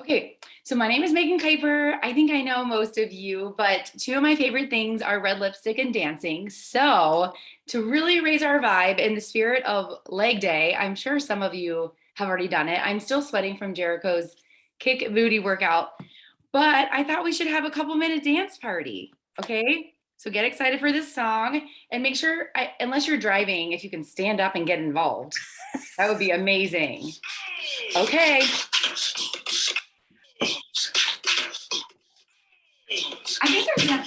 Okay, so my name is Megan Kuiper. I think I know most of you, but two of my favorite things are red lipstick and dancing. So, to really raise our vibe in the spirit of leg day, I'm sure some of you have already done it. I'm still sweating from Jericho's kick booty workout, but I thought we should have a couple minute dance party. Okay, so get excited for this song and make sure, unless you're driving, if you can stand up and get involved, that would be amazing. Okay. I think there's not.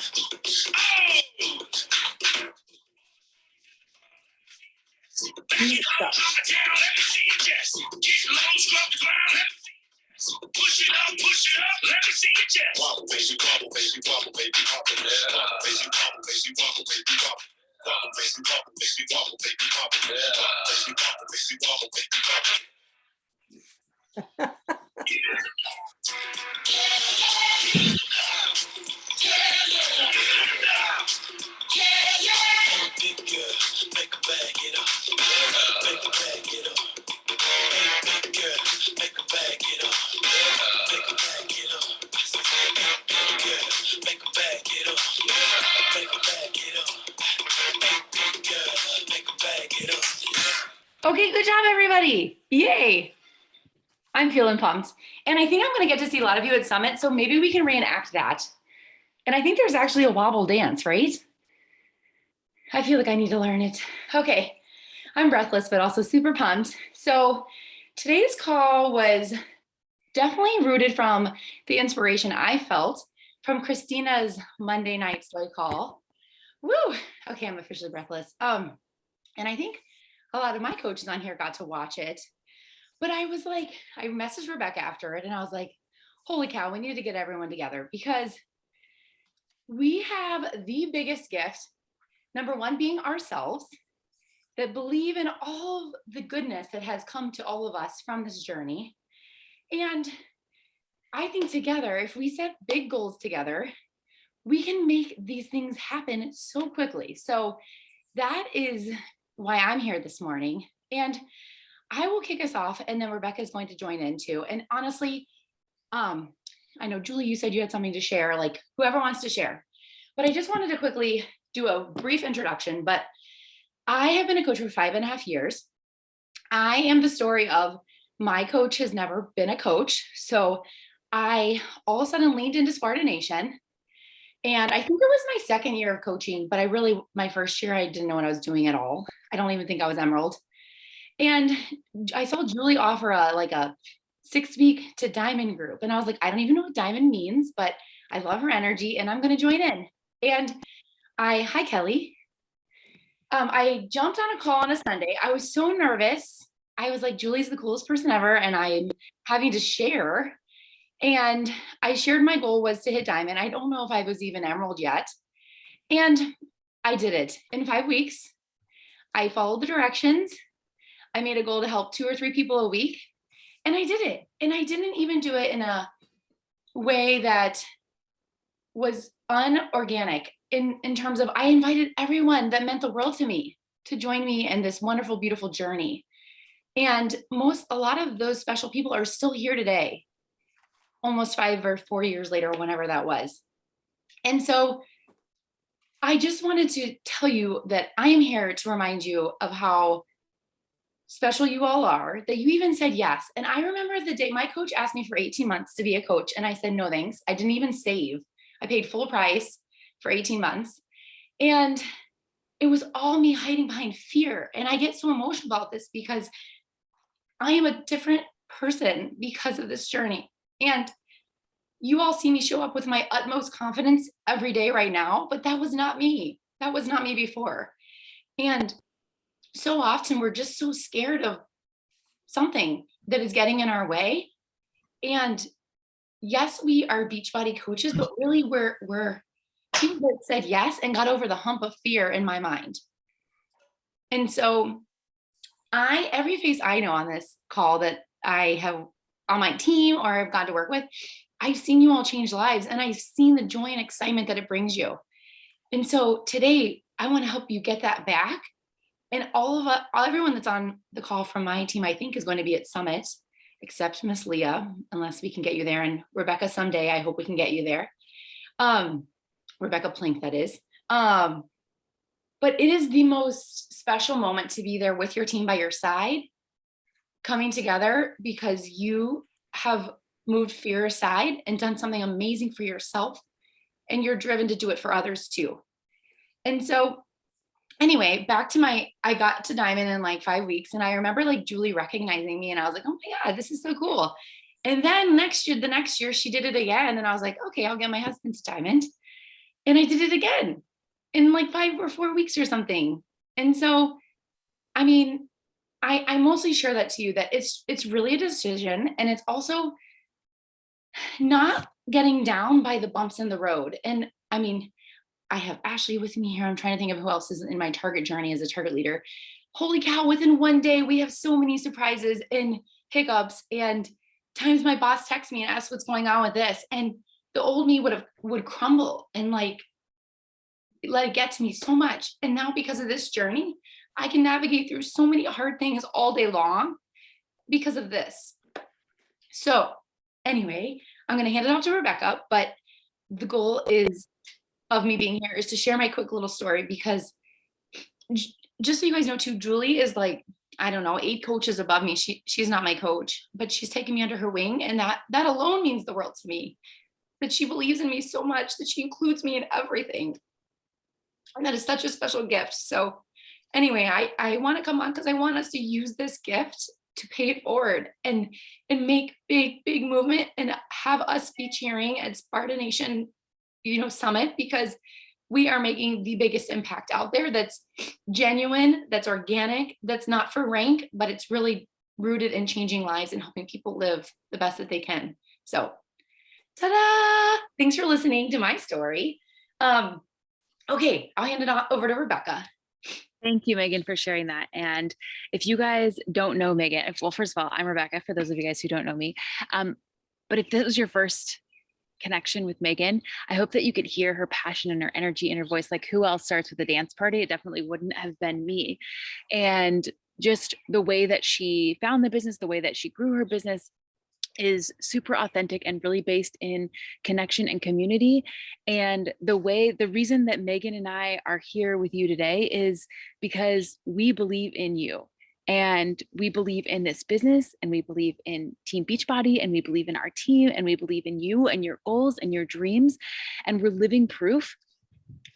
Push it up, let me see your chest. Wobble, baby, wobble, baby, wobble, baby, wobble, baby, wobble, baby, wobble, baby, wobble. Wobble, baby, wobble, baby, wobble, baby, wobble, baby, wobble, baby, wobble, baby, wobble. Big girl, make a bag it up. Make a bag it up. Big girl, make a bag it up. Make a bag it up. Big girl, make a bag it up. Make a bag it up. Big girl, make a bag it up. Okay, good job, everybody. Yay. I'm feeling pumped. And I think I'm going to get to see a lot of you at Summit, so maybe we can reenact that. And I think there's actually a wobble dance, right? I feel like I need to learn it. Okay, I'm breathless, but also super pumped. So today's call was definitely rooted from the inspiration I felt from Christina's Monday night soy call. Woo! Okay, I'm officially breathless. And I think a lot of my coaches on here got to watch it. But I was like, I messaged Rebecca after it and I was like, holy cow, we need to get everyone together because we have the biggest gift. Number one, being ourselves, that believe in all the goodness that has come to all of us from this journey. And I think together, if we set big goals together, we can make these things happen so quickly. So that is why I'm here this morning. And I will kick us off and then Rebecca is going to join in too. And honestly, I know Julie, you said you had something to share, like whoever wants to share. But I just wanted to quickly do a brief introduction, but I have been a coach for 5.5 years. I am the story of my coach has never been a coach. So I all of a sudden leaned into Sparta Nation. And I think it was my second year of coaching, but my first year, I didn't know what I was doing at all. I don't even think I was Emerald. And I saw Julie offer a 6-week to Diamond group. And I was like, I don't even know what Diamond means, but I love her energy and I'm going to join in. And hi, Kelly. I jumped on a call on a Sunday. I was so nervous. I was like, Julie's the coolest person ever. And I'm having to share. And I shared my goal was to hit Diamond. I don't know if I was even Emerald yet. And I did it in 5 weeks. I followed the directions. I made a goal to help 2 or 3 people a week. And I did it. And I didn't even do it in a way that was unorganic in terms of I invited everyone that meant the world to me to join me in this wonderful, beautiful journey. And a lot of those special people are still here today, almost 5 or 4 years later, whenever that was. And so I just wanted to tell you that I am here to remind you of how special you all are, that you even said yes. And I remember the day my coach asked me for 18 months to be a coach. And I said, no, thanks. I didn't even save. I paid full price for 18 months. And it was all me hiding behind fear. And I get so emotional about this because I am a different person because of this journey. And you all see me show up with my utmost confidence every day right now, but that was not me. That was not me before. And so often we're just so scared of something that is getting in our way. And yes, we are Beachbody coaches, but really we're people that said yes and got over the hump of fear in my mind. And so every face I know on this call that I have on my team or I've got to work with, I've seen you all change lives and I've seen the joy and excitement that it brings you. And so today I want to help you get that back. And everyone that's on the call from my team, I think is going to be at Summit. except Miss Leah, unless we can get you there. And Rebecca, someday, I hope we can get you there. Um, Rebecca Plink, that is. But it is the most special moment to be there with your team by your side, coming together because you have moved fear aside and done something amazing for yourself. And you're driven to do it for others too. And so anyway, I got to Diamond in like 5 weeks. And I remember like Julie recognizing me and I was like, oh my God, this is so cool. And then the next year she did it again. And I was like, okay, I'll get my husband to Diamond. And I did it again in like 5 or 4 weeks or something. And so, I mean, I mostly share that to you that it's really a decision. And it's also not getting down by the bumps in the road. And I mean, I have Ashley with me here. I'm trying to think of who else is in my target journey as a target leader. Holy cow, within one day, we have so many surprises and hiccups and times my boss texts me and asks what's going on with this. And the old me would crumble and like let it get to me so much. And now because of this journey, I can navigate through so many hard things all day long because of this. So anyway, I'm going to hand it off to Rebecca, but the goal is of me being here is to share my quick little story because just so you guys know too, Julie is like, I don't know, 8 coaches above me. She's not my coach, but she's taken me under her wing. And that alone means the world to me, that she believes in me so much that she includes me in everything. And that is such a special gift. So anyway, I want to come on because I want us to use this gift to pay it forward and make big movement and have us be cheering at Sparta Nation, Summit, because we are making the biggest impact out there that's genuine, that's organic, that's not for rank, but it's really rooted in changing lives and helping people live the best that they can. So ta-da! Thanks for listening to my story. Okay, I'll hand it over to Rebecca. Thank you, Megan, for sharing that. And if you guys don't know Megan, well, first of all, I'm Rebecca, for those of you guys who don't know me. But if this was your first connection with Megan, I hope that you could hear her passion and her energy and her voice. Like, who else starts with a dance party? It definitely wouldn't have been me. And just the way that she found the business, the way that she grew her business is super authentic and really based in connection and community. And the reason that Megan and I are here with you today is because we believe in you. And we believe in this business, and we believe in Team Beachbody, and we believe in our team, and we believe in you and your goals and your dreams. And we're living proof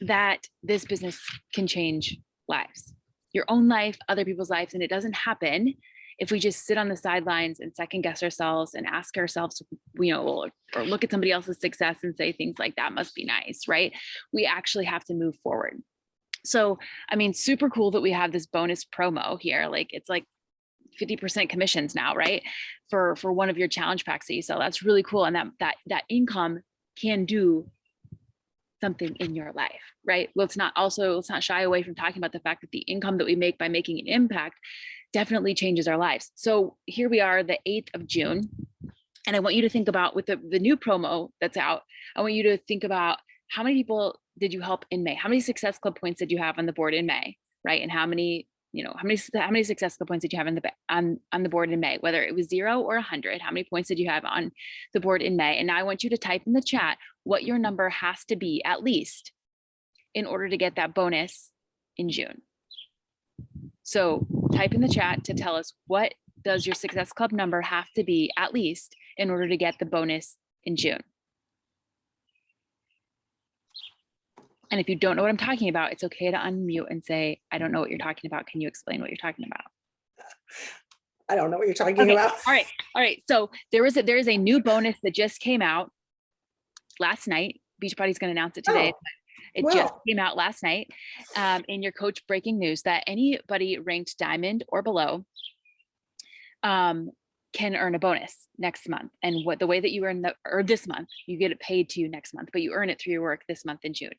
that this business can change lives, your own life, other people's lives. And it doesn't happen if we just sit on the sidelines and second guess ourselves and ask ourselves, or look at somebody else's success and say things like that must be nice, right? We actually have to move forward. So, I mean, super cool that we have this bonus promo here. Like, it's like 50% commissions now, right? For one of your challenge packs that you sell. That's really cool. And that income can do something in your life, right? Let's not shy away from talking about the fact that the income that we make by making an impact definitely changes our lives. So here we are, the 8th of June. And I want you to think about, with the new promo that's out, I want you to think about how many people did you help in May? How many Success Club points did you have on the board in May, right? And how many Success Club points did you have on the board in May? Whether it was 0 or 100, how many points did you have on the board in May? And now I want you to type in the chat what your number has to be, at least, in order to get that bonus in June. So type in the chat to tell us, what does your Success Club number have to be, at least, in order to get the bonus in June? And if you don't know what I'm talking about, it's okay to unmute and say, I don't know what you're talking about. Can you explain what you're talking about? I don't know what you're talking about. All right. So there is a new bonus that just came out last night. Beachbody's going to announce it today. It just came out last night in your coach breaking news that anybody ranked Diamond or below can earn a bonus next month. And the way that you earn this month, you get it paid to you next month, but you earn it through your work this month in June.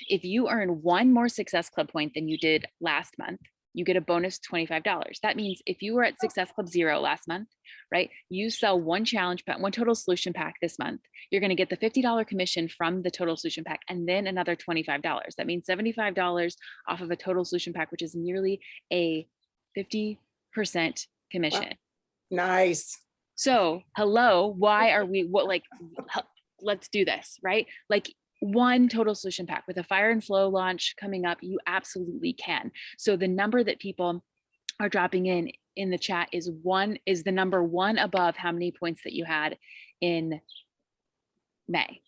If you earn one more Success Club point than you did last month, you get a bonus $25. That means if you were at Success Club 0 last month, right, you sell one challenge pack, one total solution pack this month, you're going to get the $50 commission from the total solution pack and then another $25. That means $75 off of a total solution pack, which is nearly a 50% commission. Wow. Nice. So hello, why are we, let's do this, right? Like one total solution pack with a Fire and Flow launch coming up, you absolutely can. So the number that people are dropping in the chat is the number one above how many points that you had in May,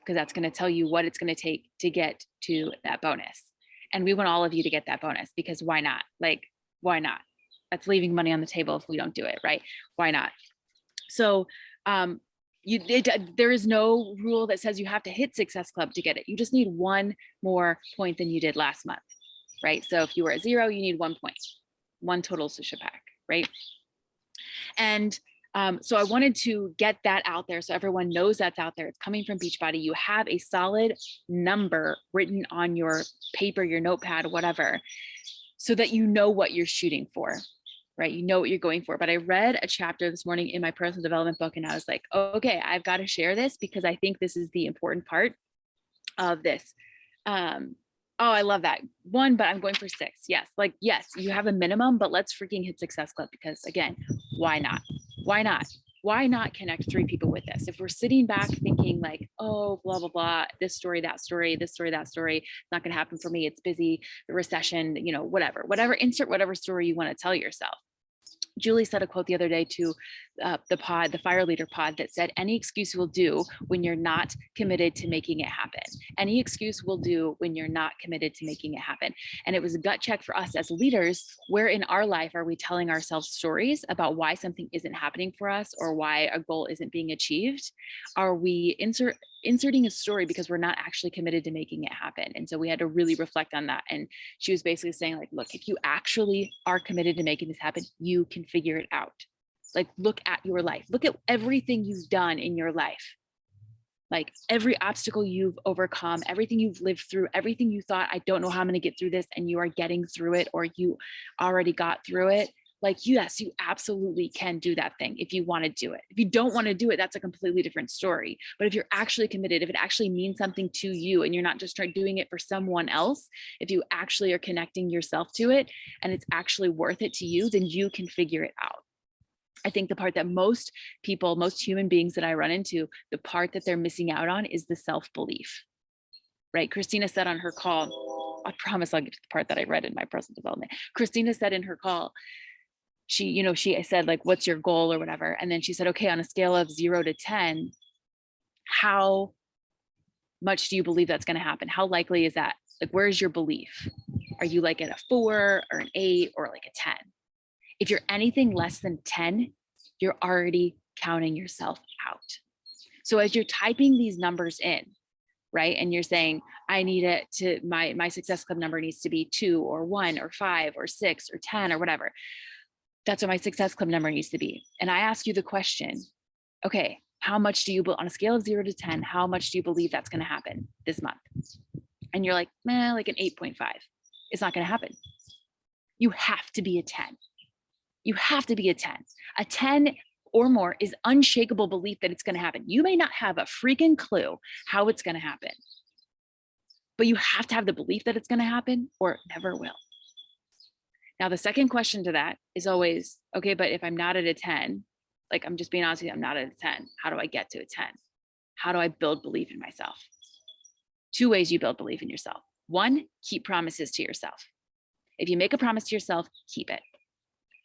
because that's going to tell you what it's going to take to get to that bonus. And we want all of you to get that bonus, because why not? Like, why not? That's leaving money on the table if we don't do it, right? Why not? So there is no rule that says you have to hit Success Club to get it. You just need one more point than you did last month, right? So if you were at 0, you need 1 point, one total solution pack, right? And so I wanted to get that out there so everyone knows that's out there. It's coming from Beachbody. You have a solid number written on your paper, your notepad, whatever, so that you know what you're shooting for, right? You know what you're going for. But I read a chapter this morning in my personal development book, and I was like, okay, I've got to share this because I think this is the important part of this. Oh, I love that one, but I'm going for 6. Yes. Like, yes, you have a minimum, but let's freaking hit Success Club, because again, why not? Why not? Why not connect 3 people with this? If we're sitting back thinking like, oh, blah, blah, blah, this story, that story, this story, that story, not going to happen for me. It's busy, the recession, you know, whatever, insert whatever story you want to tell yourself. Julie said a quote the other day to the Fire Leader pod, that said, any excuse will do when you're not committed to making it happen. Any excuse will do when you're not committed to making it happen. And it was a gut check for us as leaders. Where in our life are we telling ourselves stories about why something isn't happening for us or why a goal isn't being achieved? Are we inserting a story because we're not actually committed to making it happen? And so we had to really reflect on that. And she was basically saying like, look, if you actually are committed to making this happen, you can figure it out. Like, look at your life, look at everything you've done in your life, like every obstacle you've overcome, everything you've lived through, everything you thought, I don't know how I'm going to get through this, and you are getting through it, or you already got through it. Like, yes, you absolutely can do that thing if you want to do it. If you don't want to do it, that's a completely different story. But if you're actually committed, if it actually means something to you and you're not just doing it for someone else, if you actually are connecting yourself to it and it's actually worth it to you, then you can figure it out. I think the part that most people, most human beings that I run into, the part that they're missing out on is the self-belief, right? Christina said on her call, I promise I'll get to the part that I read in my personal development. Christina said in her call, she said like, what's your goal or whatever? And then she said, okay, on a scale of 0 to 10, how much do you believe that's going to happen? How likely is that? Like, where's your belief? Are you like at a 4 or an 8 or like a 10? If you're anything less than 10, you're already counting yourself out. So as you're typing these numbers in, right, and you're saying, I need it to, my Success Club number needs to be 2 or 1 or 5 or 6 or 10 or whatever. That's what my Success Club number needs to be. And I ask you the question, okay, how much do you, on a scale of 0 to 10, how much do you believe that's going to happen this month? And you're like, like an 8.5. It's not going to happen. You have to be a 10. You have to be a 10. A 10 or more is unshakable belief that it's going to happen. You may not have a freaking clue how it's going to happen, but you have to have the belief that it's going to happen or it never will. Now, the second question to that is always, okay, but if I'm not at a 10, like, I'm just being honest with you, I'm not at a 10. How do I get to a 10? How do I build belief in myself? 2 ways you build belief in yourself. 1, keep promises to yourself. If you make a promise to yourself, keep it.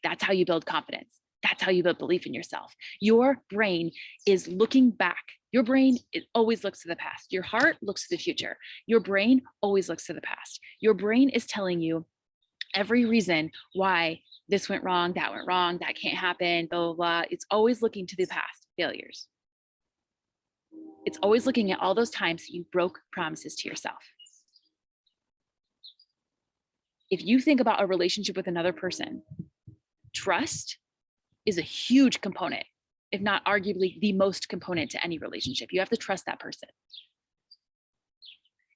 That's how you build confidence. That's how you build belief in yourself. Your brain is looking back. Your brain, it always looks to the past. Your heart looks to the future. Your brain always looks to the past. Your brain is telling you every reason why this went wrong, that can't happen, blah, blah, blah. It's always looking to the past failures. It's always looking at all those times you broke promises to yourself. If you think about a relationship with another person, trust is a huge component, if not arguably the most component to any relationship. You have to trust that person.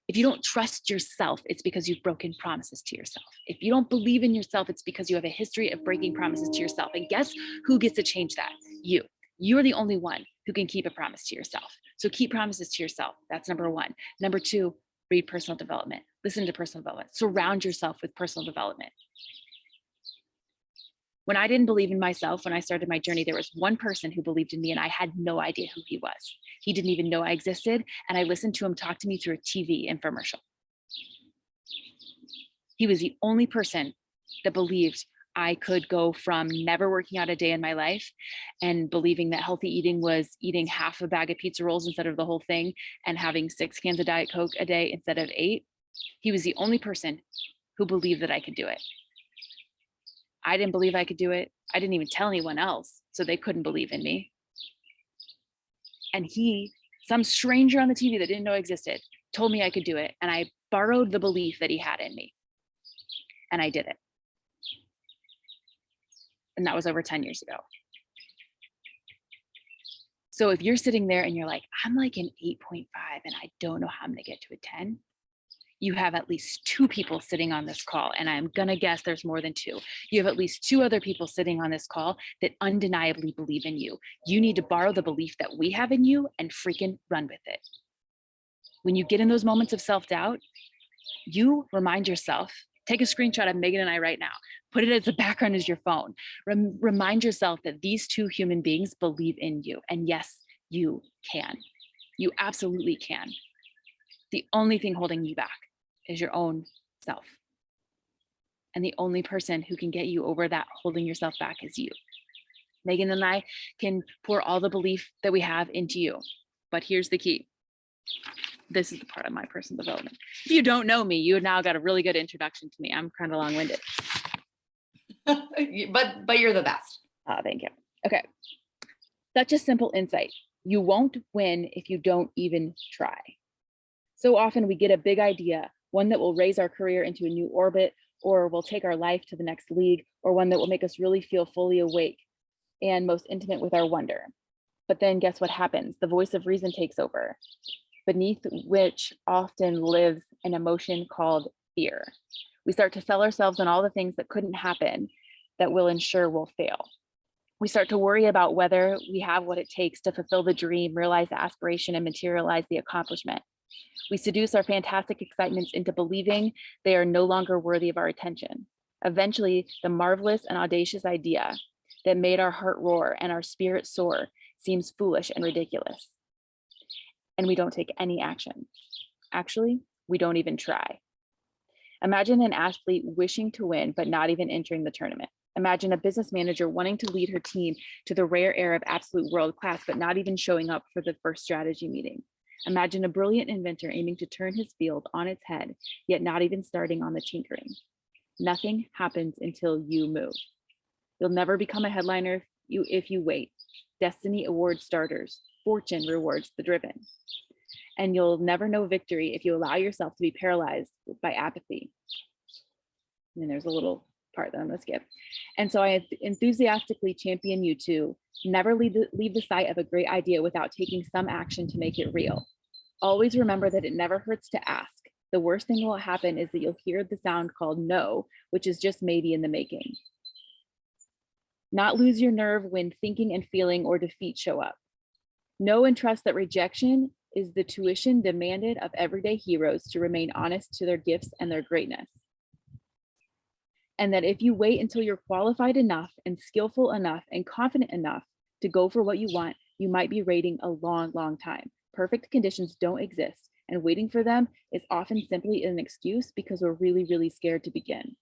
If you don't trust yourself, it's because you've broken promises to yourself. If you don't believe in yourself, it's because you have a history of breaking promises to yourself. And guess who gets to change that? You. You're the only one who can keep a promise to yourself. So keep promises to yourself. That's number 1. Number 2, read personal development. Listen to personal development. Surround yourself with personal development. When I didn't believe in myself, when I started my journey, there was one person who believed in me and I had no idea who he was. He didn't even know I existed. And I listened to him talk to me through a TV infomercial. He was the only person that believed I could go from never working out a day in my life and believing that healthy eating was eating half a bag of pizza rolls instead of the whole thing and having 6 cans of Diet Coke a day instead of 8. He was the only person who believed that I could do it. I didn't believe I could do it. I didn't even tell anyone else, so they couldn't believe in me. And he, some stranger on the TV that didn't know I existed, told me I could do it. And I borrowed the belief that he had in me. And I did it. And that was over 10 years ago. So if you're sitting there and you're like, I'm like an 8.5 and I don't know how I'm gonna get to a 10, you have at least 2 people sitting on this call, and I'm gonna guess there's more than 2. You have at least 2 other people sitting on this call that undeniably believe in you. You need to borrow the belief that we have in you and freaking run with it. When you get in those moments of self-doubt, you remind yourself, take a screenshot of Megan and I right now, put it as the background as your phone. Remind yourself that these 2 human beings believe in you. And yes, you can. You absolutely can. The only thing holding you back is your own self. And the only person who can get you over that holding yourself back is you. Megan and I can pour all the belief that we have into you. But here's the key. This is the part of my personal development. If you don't know me, you now got a really good introduction to me. I'm kind of long-winded. But you're the best. Thank you. Okay. Such a simple insight. You won't win if you don't even try. So often we get a big idea, one that will raise our career into a new orbit, or will take our life to the next league, or one that will make us really feel fully awake and most intimate with our wonder. But then guess what happens? The voice of reason takes over, beneath which often lives an emotion called fear. We start to sell ourselves on all the things that couldn't happen that will ensure we'll fail. We start to worry about whether we have what it takes to fulfill the dream, realize the aspiration, and materialize the accomplishment. We seduce our fantastic excitements into believing they are no longer worthy of our attention. Eventually, the marvelous and audacious idea that made our heart roar and our spirit soar seems foolish and ridiculous. And we don't take any action. Actually, we don't even try. Imagine an athlete wishing to win, but not even entering the tournament. Imagine a business manager wanting to lead her team to the rare air of absolute world class, but not even showing up for the first strategy meeting. Imagine a brilliant inventor aiming to turn his field on its head, yet not even starting on the tinkering. Nothing happens until you move. You'll never become a headliner if you wait. Destiny awards starters. Fortune rewards the driven. And you'll never know victory if you allow yourself to be paralyzed by apathy. And there's a little part that I'm gonna skip. And so I enthusiastically champion you to never leave the sight of a great idea without taking some action to make it real. Always remember that it never hurts to ask. The worst thing that will happen is that you'll hear the sound called no, which is just maybe in the making. Not lose your nerve when thinking and feeling or defeat show up. Know and trust that rejection is the tuition demanded of everyday heroes to remain honest to their gifts and their greatness. And that if you wait until you're qualified enough and skillful enough and confident enough to go for what you want, you might be waiting a long, long time. Perfect conditions don't exist, and waiting for them is often simply an excuse because we're really, really scared to begin.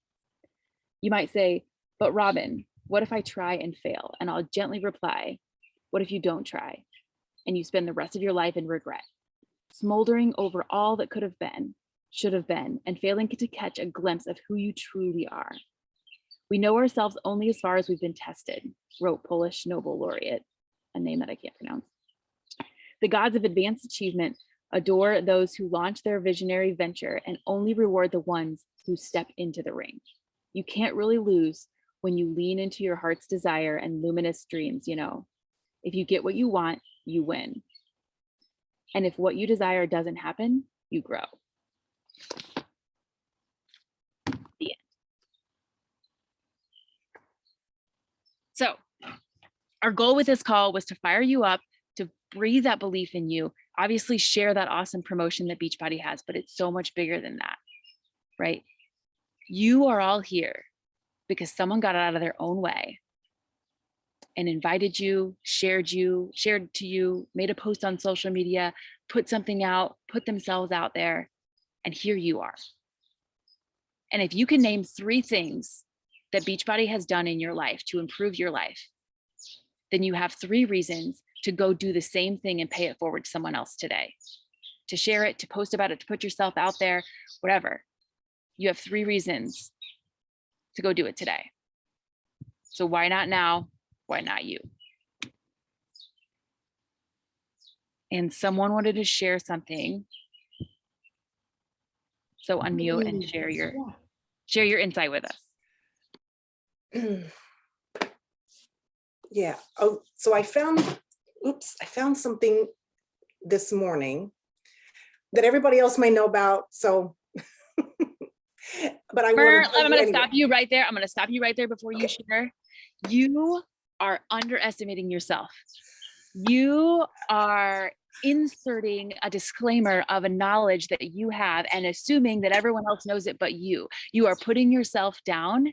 You might say, but Robin, what if I try and fail? And I'll gently reply, what if you don't try? And you spend the rest of your life in regret, smoldering over all that could have been, should have been, and failing to catch a glimpse of who you truly are. We know ourselves only as far as we've been tested, wrote Polish Nobel laureate, a name that I can't pronounce. The gods of advanced achievement adore those who launch their visionary venture and only reward the ones who step into the ring. You can't really lose when you lean into your heart's desire and luminous dreams, you know. If you get what you want, you win. And if what you desire doesn't happen, you grow. The end. So our goal with this call was to fire you up, to breathe that belief in you, obviously share that awesome promotion that Beachbody has, but it's so much bigger than that, right? You are all here because someone got out of their own way and invited you, shared to you, made a post on social media, put something out, put themselves out there, and here you are. And if you can name 3 things that Beachbody has done in your life to improve your life, then you have 3 reasons to go do the same thing and pay it forward to someone else today. To share it, to post about it, to put yourself out there, whatever. You have 3 reasons to go do it today. So why not now? Why not you? And someone wanted to share something. So unmute and share your insight with us. Yeah. Oh, so I found something this morning that everybody else may know about. So, but I want I'm going to stop you right there. I'm going to stop you right there before you share. You are underestimating yourself. You are inserting a disclaimer of a knowledge that you have and assuming that everyone else knows it but you. You are putting yourself down.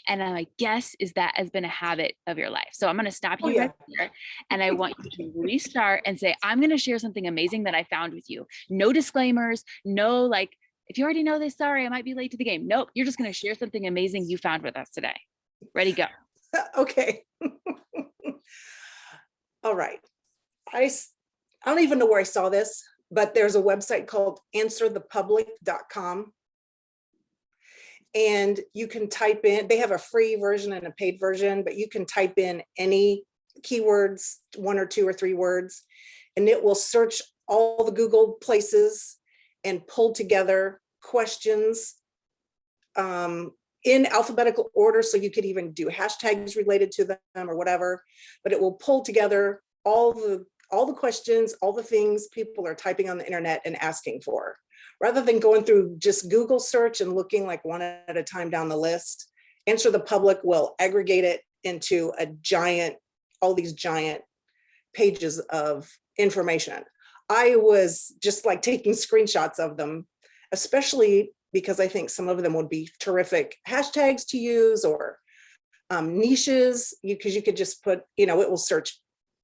And my guess is that has been a habit of your life. So I'm going to stop you right there. And I want you to restart and say, I'm going to share something amazing that I found with you. No disclaimers, no like, if you already know this, sorry, I might be late to the game. Nope, you're just going to share something amazing you found with us today. Ready, go. Okay. All right. I don't even know where I saw this, but there's a website called answerthepublic.com. And you can type in, they have a free version and a paid version, but you can type in any keywords, 1 or 2 or 3 words, and it will search all the Google places and pull together questions in alphabetical order. So you could even do hashtags related to them or whatever, but it will pull together all the questions, all the things people are typing on the internet and asking for. Rather than going through just Google search and looking like one at a time down the list, Answer the Public will aggregate it into all these giant pages of information. I was just like taking screenshots of them, especially because I think some of them would be terrific hashtags to use or niches, because you could just put, it will search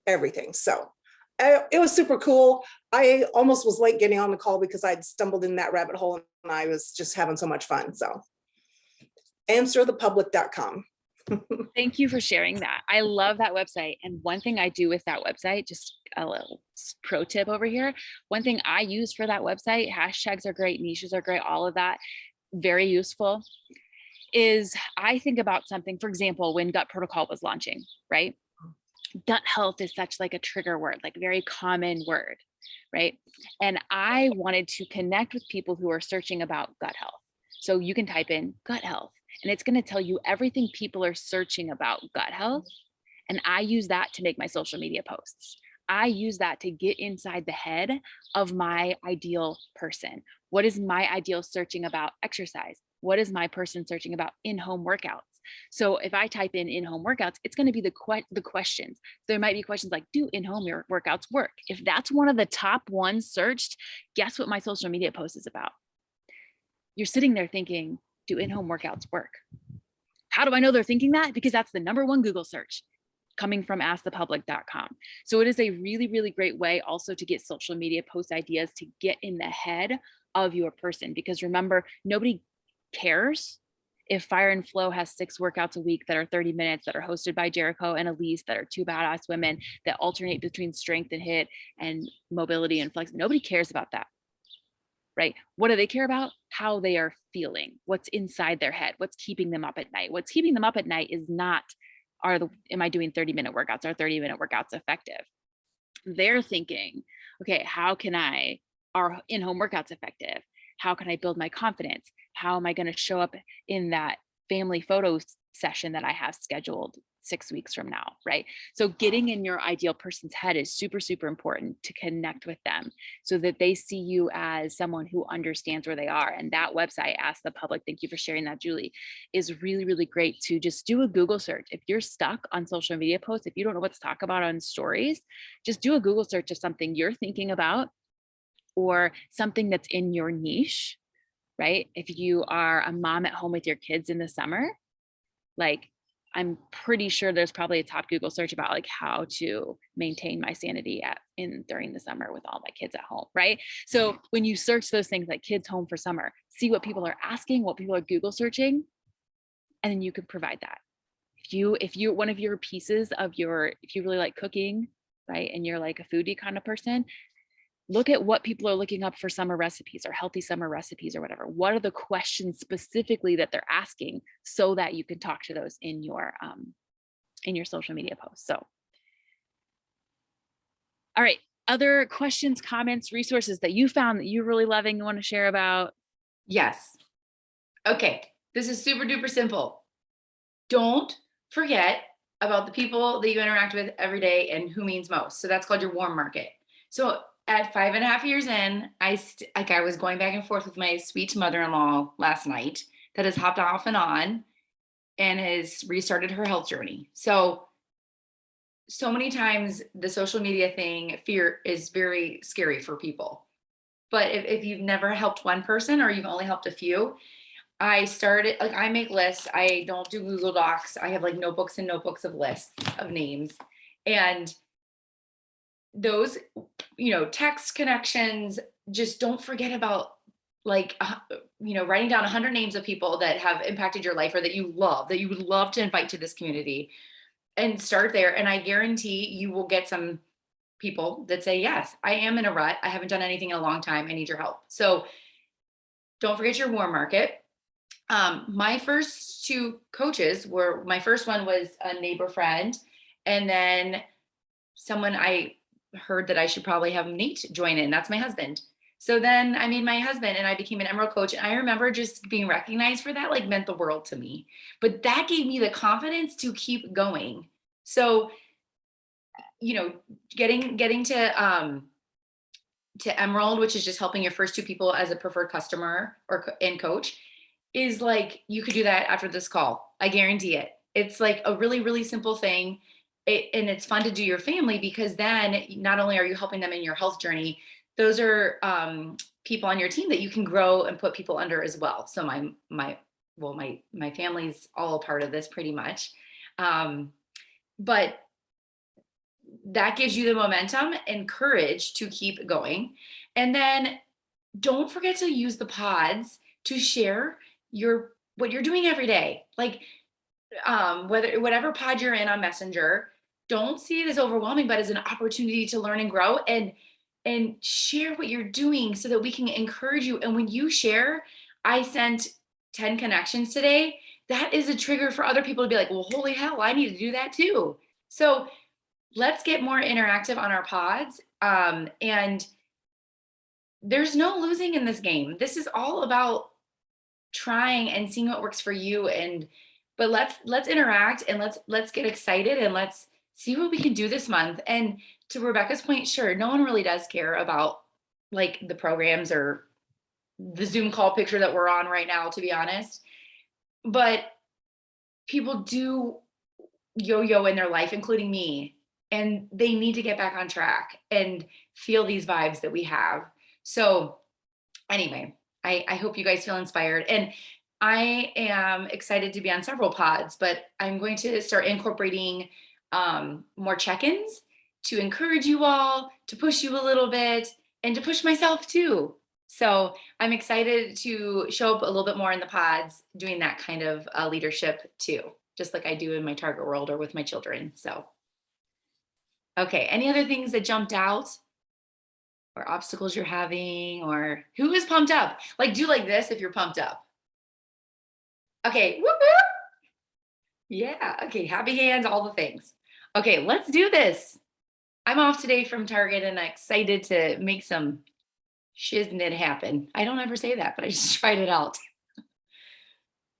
everything. So it was super cool. I almost was late getting on the call because I'd stumbled in that rabbit hole and I was just having so much fun. So answerthepublic.com. Thank you for sharing that. I love that website. And one thing I do with that website, just a little pro tip over here. One thing I use for that website, hashtags are great, niches are great, all of that, very useful, is I think about something, for example, when Gut Protocol was launching, right? Gut health is such like a trigger word, like very common word, right? And I wanted to connect with people who are searching about gut health. So you can type in gut health and it's going to tell you everything people are searching about gut health. And I use that to make my social media posts. I use that to get inside the head of my ideal person. What is my ideal searching about exercise? What is my person searching about in-home workouts? So if I type in home workouts, it's going to be the questions. There might be questions like, do in-home workouts work? If that's one of the top ones searched, guess what my social media post is about? You're sitting there thinking, do in-home workouts work? How do I know they're thinking that? Because that's the #1 Google search coming from askthepublic.com. So it is a really, really great way also to get social media post ideas to get in the head of your person. Because remember, nobody cares if Fire and Flow has 6 workouts a week that are 30 minutes that are hosted by Jericho and Elise, that are 2 badass women that alternate between strength and HIIT and mobility and flex. Nobody cares about that, right? What do they care about? How they are feeling, what's inside their head, what's keeping them up at night. What's keeping them up at night is not, am I doing 30-minute workouts? Are 30-minute workouts effective? They're thinking, okay, are in-home workouts effective? How can I build my confidence? How am I going to show up in that family photo session that I have scheduled 6 weeks from now, right? So getting in your ideal person's head is super, super important to connect with them so that they see you as someone who understands where they are. And that website, Ask the Public, thank you for sharing that, Julie, is really, really great to just do a Google search. If you're stuck on social media posts, if you don't know what to talk about on stories, just do a Google search of something you're thinking about or something that's in your niche, right? If you are a mom at home with your kids in the summer, like I'm pretty sure there's probably a top Google search about like how to maintain my sanity during the summer with all my kids at home, right? So when you search those things like kids home for summer, see what people are asking, what people are Google searching, and then you can provide that. If you one of your pieces of if you really like cooking, right, and you're like a foodie kind of person, look at what people are looking up for summer recipes or healthy summer recipes or whatever. What are the questions specifically that they're asking so that you can talk to those in your social media posts. So, all right, other questions, comments, resources that you found that you're really loving, you want to share about? Yes. Okay, this is super duper simple. Don't forget about the people that you interact with every day and who means most. So that's called your warm market. So at 5.5 years in, I was going back and forth with my sweet mother-in-law last night that has hopped off and on and has restarted her health journey. So many times the social media thing, fear is very scary for people. But if you've never helped one person or you've only helped a few, I make lists. I don't do Google Docs. I have like notebooks and notebooks of lists of names. And those, text connections, just don't forget about writing down 100 names of people that have impacted your life or that you would love to invite to this community, and start there. And I guarantee you will get some people that say, yes, I am in a rut. I haven't done anything in a long time. I need your help. So don't forget your warm market. My first two coaches my first one was a neighbor friend, and then someone I heard that I should probably have Nate join in. That's my husband. So then I made my husband and I became an Emerald coach. And I remember just being recognized for that, like, meant the world to me. But that gave me the confidence to keep going. So, getting to Emerald, which is just helping your first two people as a preferred customer and coach, is like, you could do that after this call. I guarantee it. It's like a really, really simple thing. And it's fun to do your family, because then not only are you helping them in your health journey, those are people on your team that you can grow and put people under as well. So my family's all a part of this pretty much. But that gives you the momentum and courage to keep going. And then don't forget to use the pods to share what you're doing every day. Like, whatever pod you're in on Messenger, don't see it as overwhelming, but as an opportunity to learn and grow, and share what you're doing so that we can encourage you. And when you share, I sent 10 connections today, that is a trigger for other people to be like, well, holy hell, I need to do that too. So let's get more interactive on our pods. And there's no losing in this game. This is all about trying and seeing what works for you. But let's interact, and let's get excited, and let's see what we can do this month. And to Rebecca's point, sure, no one really does care about like the programs or the Zoom call picture that we're on right now, to be honest. But people do yo-yo in their life, including me, and they need to get back on track and feel these vibes that we have. So anyway, I hope you guys feel inspired. And I am excited to be on several pods, but I'm going to start incorporating more check-ins to encourage you all, to push you a little bit, and to push myself too. So I'm excited to show up a little bit more in the pods, doing that kind of leadership too, just like I do in my target world or with my children. So, okay, any other things that jumped out? Or obstacles you're having, or who is pumped up? Like, do like this if you're pumped up. Okay, whoop, whoop. Yeah, okay, happy hands, all the things. Okay, let's do this. I'm off today from Target and I'm excited to make some shiznit happen. I don't ever say that, but I just tried it out.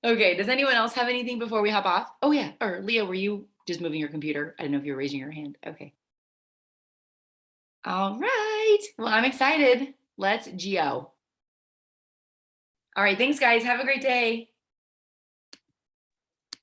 Okay, does anyone else have anything before we hop off? Oh yeah, or Leah, were you just moving your computer? I don't know if you're raising your hand. Okay. All right. Well, I'm excited. Let's geo. All right. Thanks, guys. Have a great day.